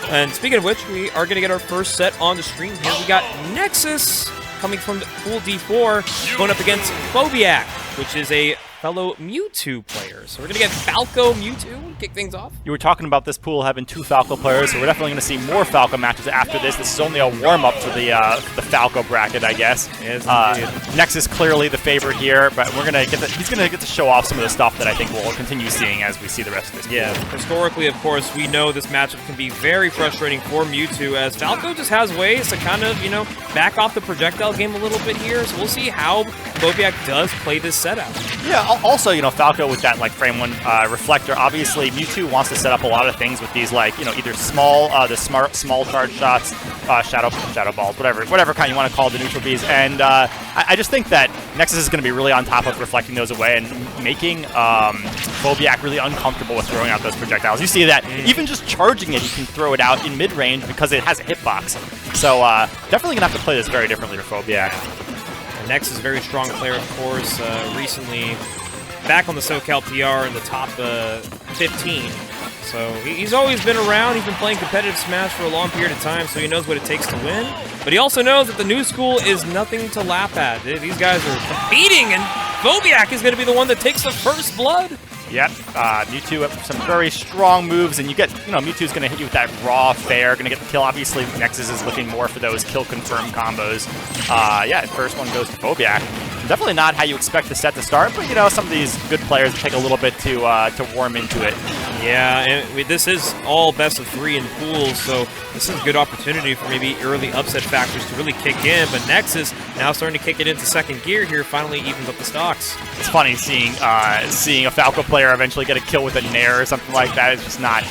And speaking of which, we are going to get our first set on the stream here. We got Nexus coming from Pool D4 going up against Phobiac, which is a fellow Mewtwo player. So we're going to get Falco Mewtwo to kick things off. You were talking about this pool having 2 Falco players, so we're definitely going to see more Falco matches after this. This is only a warm-up for the Falco bracket, I guess. Yes, Nexus clearly the favorite here, but we're gonna get he's going to get to show off some of the stuff that I think we'll continue seeing as we see the rest of this pool. Yeah, historically, of course, we know this matchup can be very frustrating for Mewtwo, as Falco just has ways to kind of, you know, back off the projectile game a little bit here. So we'll see how Phobiac does play this setup. Yeah, also, you know, Falco with that, like, frame 1 reflector, obviously Mewtwo wants to set up a lot of things with these, like, you know, either small, small charge shots, shadow balls, whatever kind you want to call the neutral bees, and I just think that Nexus is going to be really on top of reflecting those away and making Phobiac really uncomfortable with throwing out those projectiles. You see that even just charging it, you can throw it out in mid-range because it has a hitbox. So definitely going to have to play this very differently for Phobiac. Nexus is a very strong player, of course, recently back on the SoCal PR in the top 15. So he's always been around. He's been playing competitive Smash for a long period of time, so he knows what it takes to win. But he also knows that the new school is nothing to laugh at. These guys are competing, and Phobiac is going to be the one that takes the first blood. Yep, Mewtwo with some very strong moves, and you get, you know, Mewtwo's going to hit you with that raw fair, going to get the kill. Obviously, Nexus is looking more for those kill confirm combos. Yeah, first one goes to Phobiac. Definitely not how you expect the set to start, but, you know, some of these good players take a little bit to warm into it. Yeah, and this is all best of 3 in pools, so this is a good opportunity for maybe early upset factors to really kick in, but Nexus now starting to kick it into second gear here, finally evens up the stocks. It's funny seeing a Falco player eventually get a kill with a Nair or something like that. It's just not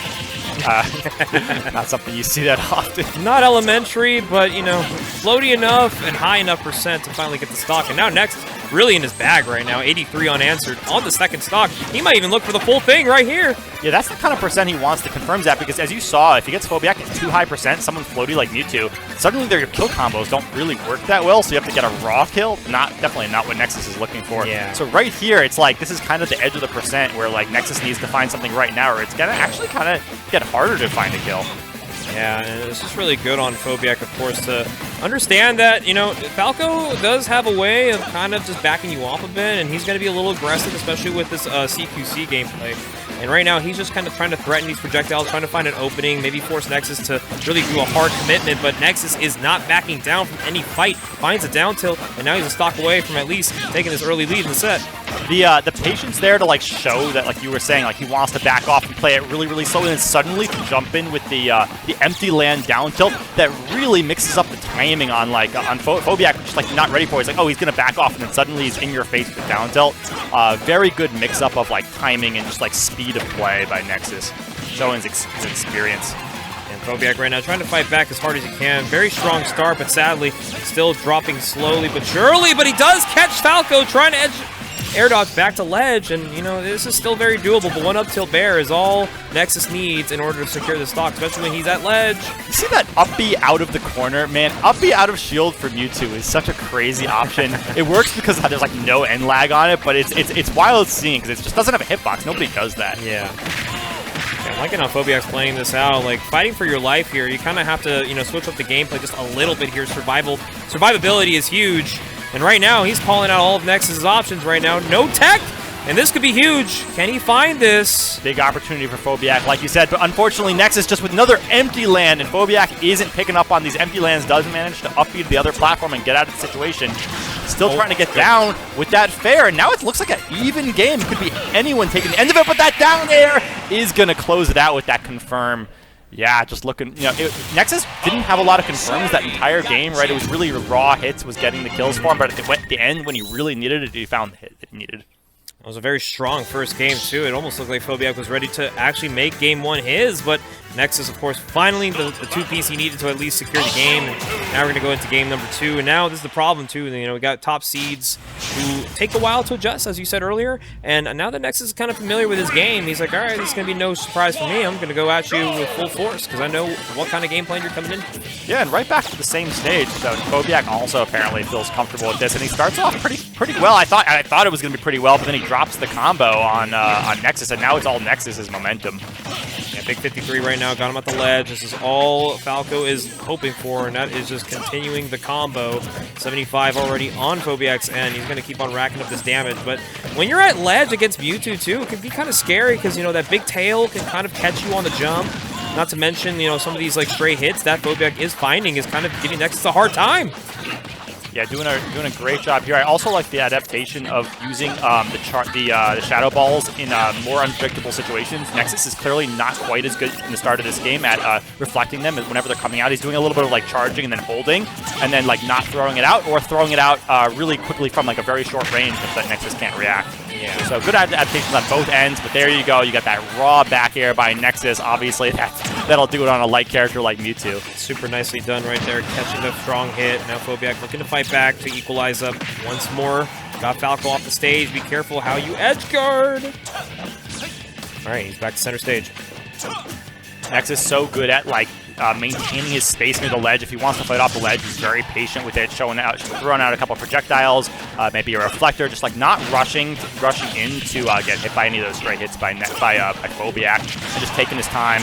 not something you see that often. Not elementary, but, you know, floaty enough and high enough percent to finally get the stock. And now Nexus really in his bag right now, 83 unanswered on the second stock. He might even look for the full thing right here. Yeah, that's the kind of percent he wants to confirm that, because as you saw, if he gets Phobiac at too high percent, someone floaty like Mewtwo, suddenly their kill combos don't really work that well, so you have to get a raw kill. Definitely not what Nexus is looking for. Yeah. So right here, it's like, this is kind of the edge of the percent where, like, Nexus needs to find something right now, or it's gonna actually kind of get harder to find a kill. Yeah, and it's just really good on Phobiac, of course, to understand that, you know, Falco does have a way of kind of just backing you off a bit, and he's going to be a little aggressive, especially with this CQC gameplay. And right now, he's just kind of trying to threaten these projectiles, trying to find an opening, maybe force Nexus to really do a hard commitment, but Nexus is not backing down from any fight. Finds a down tilt, and now he's a stock away from at least taking this early lead in the set. The patience there to, like, show that, like you were saying, like, he wants to back off and play it really, really slowly, and then suddenly to jump in with the empty land down tilt, that really mixes up the timing on, like, on Phobiac, just, like, not ready for it. He's like, oh, he's going to back off, and then suddenly he's in your face with the down tilt. Very good mix-up of, like, timing and just, like, speed of play by Nexus, showing his experience. And Phobiac right now trying to fight back as hard as he can. Very strong start, but sadly still dropping slowly but surely. But he does catch Falco, trying to air dodge back to ledge, and, you know, this is still very doable, but one up tilt bear is all Nexus needs in order to secure the stock, especially when he's at ledge. You see that up B out of the corner? Man, up B out of shield for Mewtwo is such a crazy option. It works because there's, like, no end lag on it, but it's wild seeing because it just doesn't have a hitbox. Nobody does that. Yeah. I'm liking how Phobiac's playing this out. Like, fighting for your life here, you kind of have to, you know, switch up the gameplay just a little bit here. Survivability is huge. And right now, he's calling out all of Nexus's options right now. No tech, and this could be huge. Can he find this? Big opportunity for Phobiac, like you said, but unfortunately, Nexus just with another empty land, and Phobiac isn't picking up on these empty lands, doesn't manage to up-beat the other platform and get out of the situation. Still trying to get down with that fair, and now it looks like an even game. It could be anyone taking the end of it, but that down air is going to close it out with that confirm. Yeah, just looking, you know, Nexus didn't have a lot of confirms that entire game, right? It was really raw hits was getting the kills for him, but at the end, when he really needed it, he found the hit that he needed. It was a very strong first game, too. It almost looked like Phobiac was ready to actually make game 1 his, but Nexus, of course, finally the two-piece he needed to at least secure the game. And now we're going to go into game number 2, and now this is the problem, too. You know, we got top seeds who take a while to adjust, as you said earlier, and now that Nexus is kind of familiar with his game, he's like, all right, this is going to be no surprise for me. I'm going to go at you with full force, because I know what kind of game plan you're coming in. Yeah, and right back to the same stage, so Phobiac also apparently feels comfortable with this, and he starts off pretty well. I thought it was going to be pretty well, but then he drops the combo on Nexus, and now it's all Nexus's momentum. Yeah, big 53 right now, got him at the ledge. This is all Falco is hoping for, and that is just continuing the combo. 75 already on phobiac's end. He's going to keep on racking up this damage, but when you're at ledge against Mewtwo too, it can be kind of scary because, you know, that big tail can kind of catch you on the jump. Not to mention, you know, some of these like stray hits that phobiac is finding is kind of giving Nexus a hard time. Yeah, doing a great job here. I also like the adaptation of using the shadow balls in more unpredictable situations. Nexus is clearly not quite as good in the start of this game at reflecting them whenever they're coming out. He's doing a little bit of like charging and then holding, and then like not throwing it out or throwing it out really quickly from like a very short range that Nexus can't react. Yeah. So good adaptations on both ends, but there you go. You got that raw back air by Nexus. Obviously, that'll do it on a light character like Mewtwo. Super nicely done right there, catching the strong hit. Now phobiac looking to fight back to equalize up once more. Got Falco off the stage. Be careful how you edge guard. All right, he's back to center stage. Nexus so good at like maintaining his space near the ledge. If he wants to fight off the ledge, he's very patient with it, throwing out a couple of projectiles, maybe a reflector, just like not rushing in to get hit by any of those stray hits by phobiac, and just taking his time.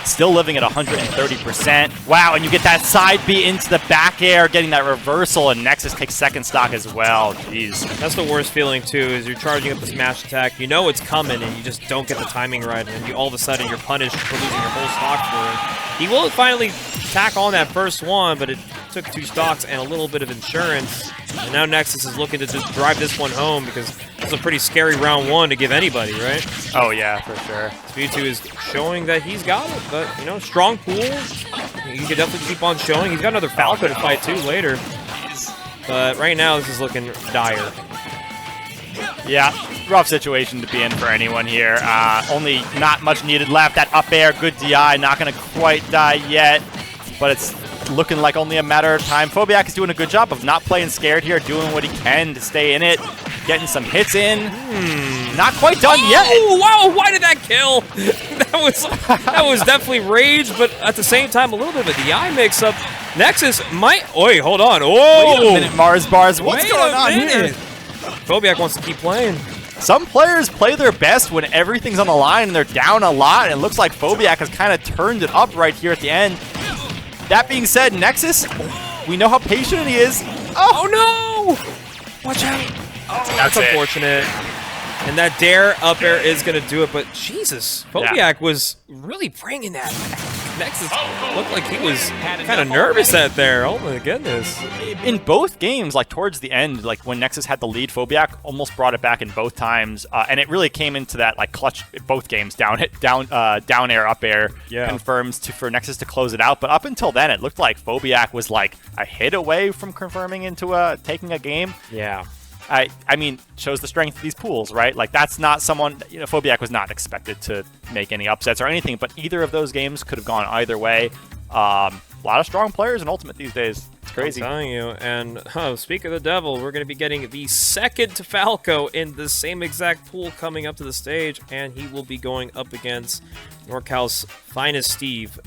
Still living at 130%. Wow, and you get that side B into the back air, getting that reversal, and Nexus takes second stock as well. Jeez. That's the worst feeling, too, is you're charging up the smash attack. You know it's coming, and you just don't get the timing right, and all of a sudden you're punished for losing your whole stock for it. He will finally tack on that first one, but it took 2 stocks and a little bit of insurance. And now Nexus is looking to just drive this one home because it's a pretty scary round 1 to give anybody, right? Oh, yeah, for sure. Mewtwo is showing that he's got it, but, you know, strong pool. He can definitely keep on showing. He's got another Falco to fight, too, later. But right now, this is looking dire. Yeah, rough situation to be in for anyone here. Only not much needed left. That up air, good DI, not going to quite die yet, but it's looking like only a matter of time. Phobiac is doing a good job of not playing scared here, doing what he can to stay in it, getting some hits in. Not quite done yet. Oh, wow, why did that kill? that was definitely rage, but at the same time, a little bit of a DI mix-up. Nexus might... Wait, hold on. Whoa! Wait a minute, Mars Bars. What's going on here? Phobiac wants to keep playing. Some players play their best when everything's on the line and they're down a lot, and it looks like Phobiac has kind of turned it up right here at the end. That being said, Nexus, we know how patient he is. Oh no! Watch out! Oh, that's unfortunate. And that dare up air is going to do it, but Jesus, Phobiac was really bringing that. Nexus looked like he was kind of nervous out there. Oh my goodness. In both games, like towards the end, like when Nexus had the lead, Phobiac almost brought it back in both times, and it really came into that like clutch both games. Down air, up air confirms for Nexus to close it out. But up until then, it looked like Phobiac was like a hit away from confirming into taking a game. Yeah. I mean, shows the strength of these pools, right? Like, that's not someone, you know, Phobiac was not expected to make any upsets or anything, but either of those games could have gone either way. A lot of strong players in Ultimate these days. It's crazy. I'm telling you. And speak of the devil, we're going to be getting the second Falco in the same exact pool coming up to the stage, and he will be going up against NorCal's finest Steve.